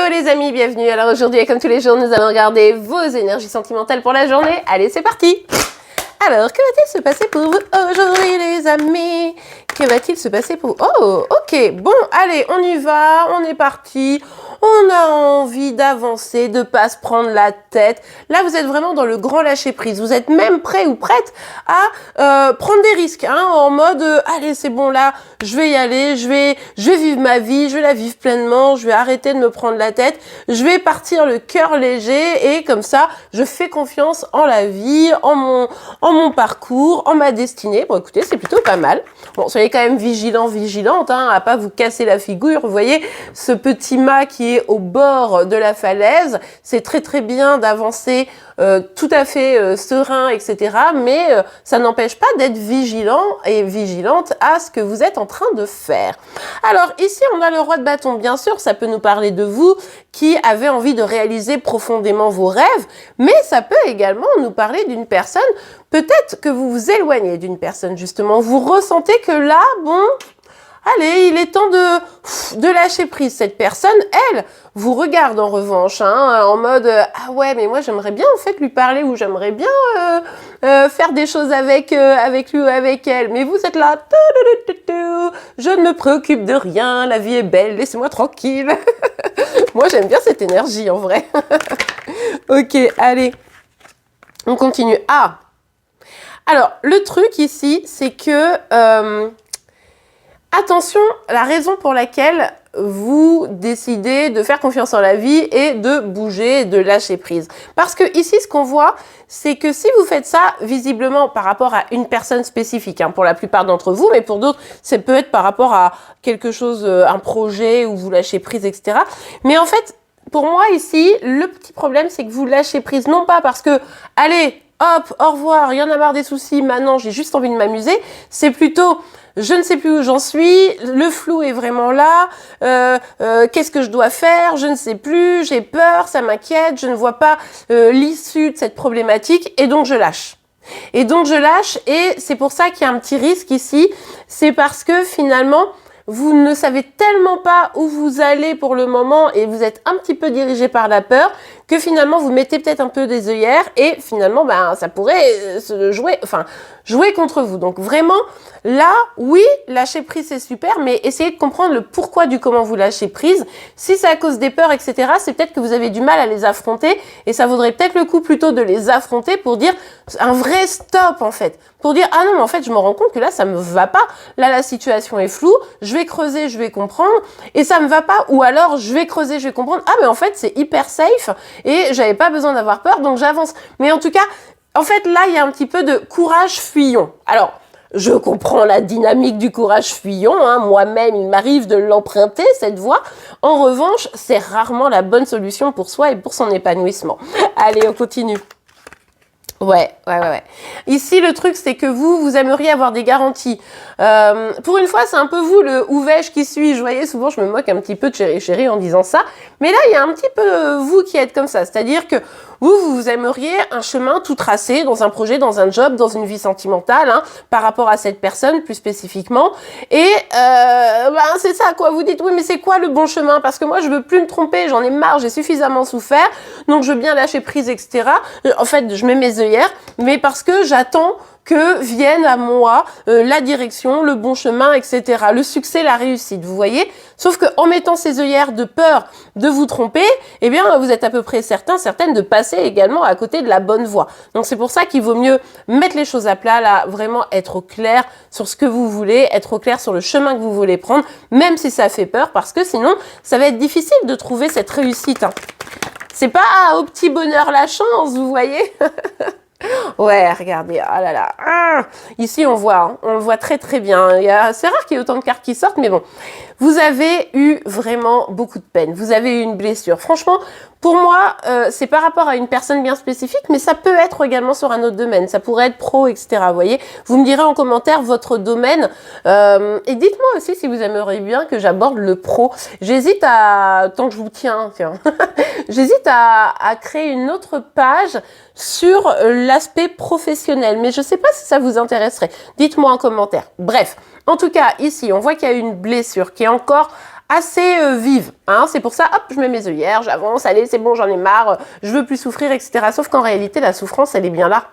Hello les amis, bienvenue. Alors aujourd'hui, comme tous les jours, nous allons regarder vos énergies sentimentales pour la journée. Allez, c'est parti. Alors, que va-t-il se passer pour vous aujourd'hui les amis? Que va-t-il se passer pour vous? Oh, ok, bon, allez, on y va, on est parti. On a envie d'avancer, de pas se prendre la tête. Là, vous êtes vraiment dans le grand lâcher-prise. Vous êtes même prêt ou prête à prendre des risques, hein, en mode allez, c'est bon là, je vais y aller, je vais vivre ma vie, je vais la vivre pleinement, je vais arrêter de me prendre la tête, je vais partir le cœur léger et comme ça, je fais confiance en la vie, en mon parcours, en ma destinée. Bon, écoutez, c'est plutôt pas mal. Bon, soyez quand même vigilant, vigilante, hein, à pas vous casser la figure. Vous voyez, ce petit mât qui est au bord de la falaise, c'est très très bien d'avancer tout à fait serein, etc. Mais ça n'empêche pas d'être vigilant et vigilante à ce que vous êtes en train de faire. Alors ici, on a le roi de bâton. Bien sûr, ça peut nous parler de vous qui avez envie de réaliser profondément vos rêves, mais ça peut également nous parler d'une personne. Peut-être que vous vous éloignez d'une personne, justement. Vous ressentez que là, bon, allez, il est temps de lâcher prise. Cette personne, elle, vous regarde en revanche, hein, en mode ah ouais, mais moi j'aimerais bien en fait lui parler ou j'aimerais bien faire des choses avec lui ou avec elle. Mais vous êtes là, je ne me préoccupe de rien, la vie est belle, laissez-moi tranquille. Moi j'aime bien cette énergie en vrai. Ok, allez, on continue. Ah, alors le truc ici, c'est que attention, la raison pour laquelle vous décidez de faire confiance en la vie et de bouger, de lâcher prise. Parce que ici, ce qu'on voit, c'est que si vous faites ça, visiblement par rapport à une personne spécifique, hein, pour la plupart d'entre vous, mais pour d'autres, ça peut être par rapport à quelque chose, un projet où vous lâchez prise, etc. Mais en fait, pour moi ici, le petit problème, c'est que vous lâchez prise, non pas parce que, allez, hop, au revoir, il y en a marre des soucis, maintenant j'ai juste envie de m'amuser, c'est plutôt... Je ne sais plus où j'en suis, le flou est vraiment là, qu'est-ce que je dois faire, je ne sais plus, j'ai peur, ça m'inquiète, je ne vois pas l'issue de cette problématique et donc je lâche. Et c'est pour ça qu'il y a un petit risque ici, c'est parce que finalement, vous ne savez tellement pas où vous allez pour le moment et vous êtes un petit peu dirigé par la peur que finalement vous mettez peut-être un peu des œillères et finalement ben, ça pourrait se jouer contre vous. Donc vraiment, là, oui, lâcher prise c'est super, mais essayez de comprendre le pourquoi du comment vous lâchez prise. Si c'est à cause des peurs, etc., c'est peut-être que vous avez du mal à les affronter et ça vaudrait peut-être le coup plutôt de les affronter pour dire un vrai stop en fait. Pour dire, ah non, mais en fait, je me rends compte que là, ça me va pas. Là, la situation est floue. Je vais creuser, je vais comprendre. Et ça me va pas. Ou alors, je vais creuser, je vais comprendre. Ah, mais en fait, c'est hyper safe. Et j'avais pas besoin d'avoir peur, donc j'avance. Mais en tout cas, en fait, là, il y a un petit peu de courage fuyons. Alors, je comprends la dynamique du courage fuyons. Hein. Moi-même, il m'arrive de l'emprunter, cette voie. En revanche, c'est rarement la bonne solution pour soi et pour son épanouissement. Allez, on continue. Ouais. Ici, le truc, c'est que vous aimeriez avoir des garanties. Pour une fois, c'est un peu vous, le « où vais-je, qui suis-je » Vous voyez, souvent, je me moque un petit peu de chéri en disant ça. Mais là, il y a un petit peu vous qui êtes comme ça. C'est-à-dire que vous aimeriez un chemin tout tracé dans un projet, dans un job, dans une vie sentimentale, hein, par rapport à cette personne, plus spécifiquement. Et c'est ça, quoi. Vous dites « Oui, mais c'est quoi le bon chemin ?» Parce que moi, je veux plus me tromper, j'en ai marre, j'ai suffisamment souffert, donc je veux bien lâcher prise, etc. En fait, je mets mes œillères, mais parce que j'attends que vienne à moi la direction, le bon chemin, etc. Le succès, la réussite, vous voyez. Sauf que en mettant ces œillères de peur de vous tromper, eh bien, vous êtes à peu près certaines de passer également à côté de la bonne voie. Donc c'est pour ça qu'il vaut mieux mettre les choses à plat, là, vraiment être au clair sur ce que vous voulez, être au clair sur le chemin que vous voulez prendre, même si ça fait peur, parce que sinon, ça va être difficile de trouver cette réussite. Hein. C'est pas au petit bonheur la chance, vous voyez. Ouais, regardez, oh là là. Ah, ici, on le voit très très bien. C'est rare qu'il y ait autant de cartes qui sortent, mais bon. Vous avez eu vraiment beaucoup de peine. Vous avez eu une blessure. Franchement, pour moi, c'est par rapport à une personne bien spécifique, mais ça peut être également sur un autre domaine. Ça pourrait être pro, etc. Vous voyez, vous me direz en commentaire votre domaine. Et dites-moi aussi si vous aimeriez bien que j'aborde le pro. J'hésite à, tant que je vous tiens, j'hésite à créer une autre page sur l'aspect professionnel. Mais je ne sais pas si ça vous intéresserait. Dites-moi en commentaire. Bref, en tout cas, ici, on voit qu'il y a une blessure qui est encore assez vive. Hein. C'est pour ça, hop, je mets mes œillères, j'avance, allez, c'est bon, j'en ai marre, je veux plus souffrir, etc. Sauf qu'en réalité, la souffrance, elle est bien là.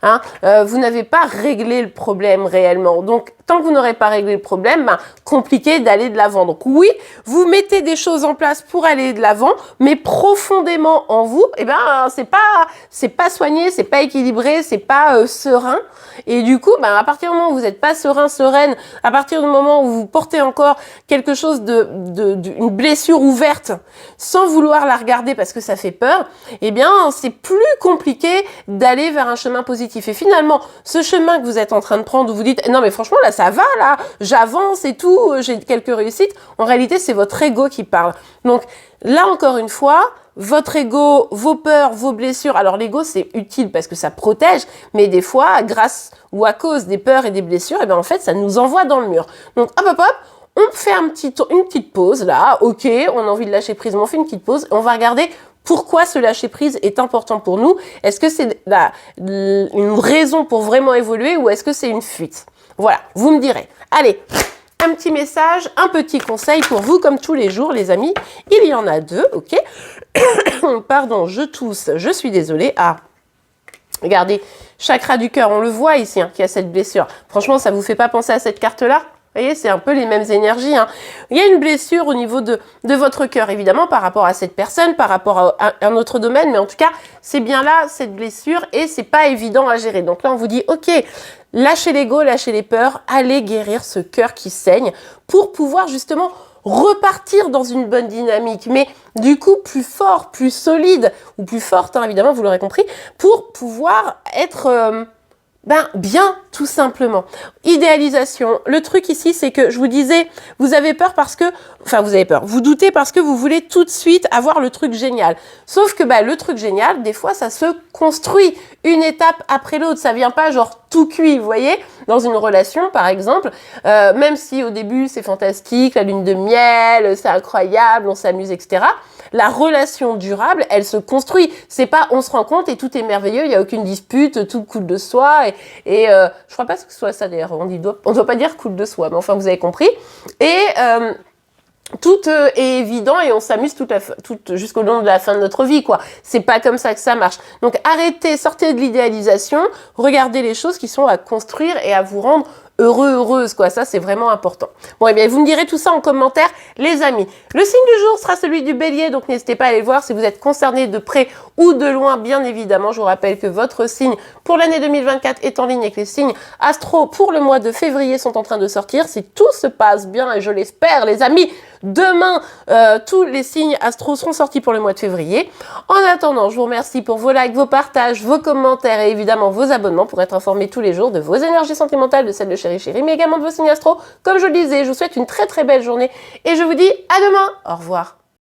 Hein, vous n'avez pas réglé le problème réellement. Donc, tant que vous n'aurez pas réglé le problème, ben, compliqué d'aller de l'avant. Donc oui, vous mettez des choses en place pour aller de l'avant, mais profondément en vous, eh ben, c'est pas soigné, c'est pas équilibré, c'est pas serein. Et du coup, ben, à partir du moment où vous n'êtes pas serein, sereine, à partir du moment où vous portez encore quelque chose une blessure ouverte, sans vouloir la regarder parce que ça fait peur, eh bien, c'est plus compliqué d'aller vers un chemin positif. Et finalement, ce chemin que vous êtes en train de prendre, où vous dites, non mais franchement, là, ça va, là, j'avance et tout, j'ai quelques réussites, en réalité, c'est votre ego qui parle. Donc, là, encore une fois, votre ego, vos peurs, vos blessures, alors l'ego, c'est utile parce que ça protège, mais des fois, grâce ou à cause des peurs et des blessures, eh bien, en fait, ça nous envoie dans le mur. Donc, hop, hop, hop, on fait une petite pause, là, ok, on a envie de lâcher prise, mais on fait une petite pause, on va regarder pourquoi ce lâcher-prise est important pour nous. Est-ce que c'est une raison pour vraiment évoluer ou est-ce que c'est une fuite? Voilà, vous me direz. Allez, un petit message, un petit conseil pour vous, comme tous les jours, les amis. Il y en a deux, ok. Pardon, je tousse, je suis désolée. Ah, regardez, chakra du cœur, on le voit ici, hein, qu'il y a cette blessure. Franchement, ça vous fait pas penser à cette carte-là? Vous voyez, c'est un peu les mêmes énergies. Hein. Il y a une blessure au niveau de votre cœur, évidemment, par rapport à cette personne, par rapport à un autre domaine. Mais en tout cas, c'est bien là, cette blessure, et c'est pas évident à gérer. Donc là, on vous dit, ok, lâchez l'ego, lâchez les peurs, allez guérir ce cœur qui saigne pour pouvoir justement repartir dans une bonne dynamique, mais du coup plus fort, plus solide, ou plus forte, hein, évidemment, vous l'aurez compris, pour pouvoir être... bien, tout simplement. Idéalisation. Le truc ici, c'est que je vous disais, vous avez peur parce que, enfin, vous avez peur. Vous doutez parce que vous voulez tout de suite avoir le truc génial. Sauf que, le truc génial, des fois, ça se construit une étape après l'autre. Ça vient pas genre tout cuit, vous voyez. Dans une relation, par exemple, même si au début, c'est fantastique, la lune de miel, c'est incroyable, on s'amuse, etc. La relation durable, elle se construit. C'est pas on se rend compte et tout est merveilleux, il n'y a aucune dispute, tout coule de soi. Et je crois pas que ce soit ça d'ailleurs. On doit pas dire coule de soi, mais enfin vous avez compris. Et tout est évident et on s'amuse tout jusqu'au long de la fin de notre vie, quoi. C'est pas comme ça que ça marche. Donc arrêtez, sortez de l'idéalisation, regardez les choses qui sont à construire et à vous rendre heureux, heureuse, quoi. Ça, c'est vraiment important. Bon, eh bien, vous me direz tout ça en commentaire, les amis. Le signe du jour sera celui du bélier, donc n'hésitez pas à aller le voir si vous êtes concerné de près ou de loin, bien évidemment. Je vous rappelle que votre signe pour l'année 2024 est en ligne et que les signes astro pour le mois de février sont en train de sortir. Si tout se passe bien, et je l'espère, les amis, demain, tous les signes astro seront sortis pour le mois de février. En attendant, je vous remercie pour vos likes, vos partages, vos commentaires et évidemment vos abonnements pour être informés tous les jours de vos énergies sentimentales, de celles de Chéri, mais également de vos signes astro. Comme je le disais, je vous souhaite une très très belle journée et je vous dis à demain. Au revoir.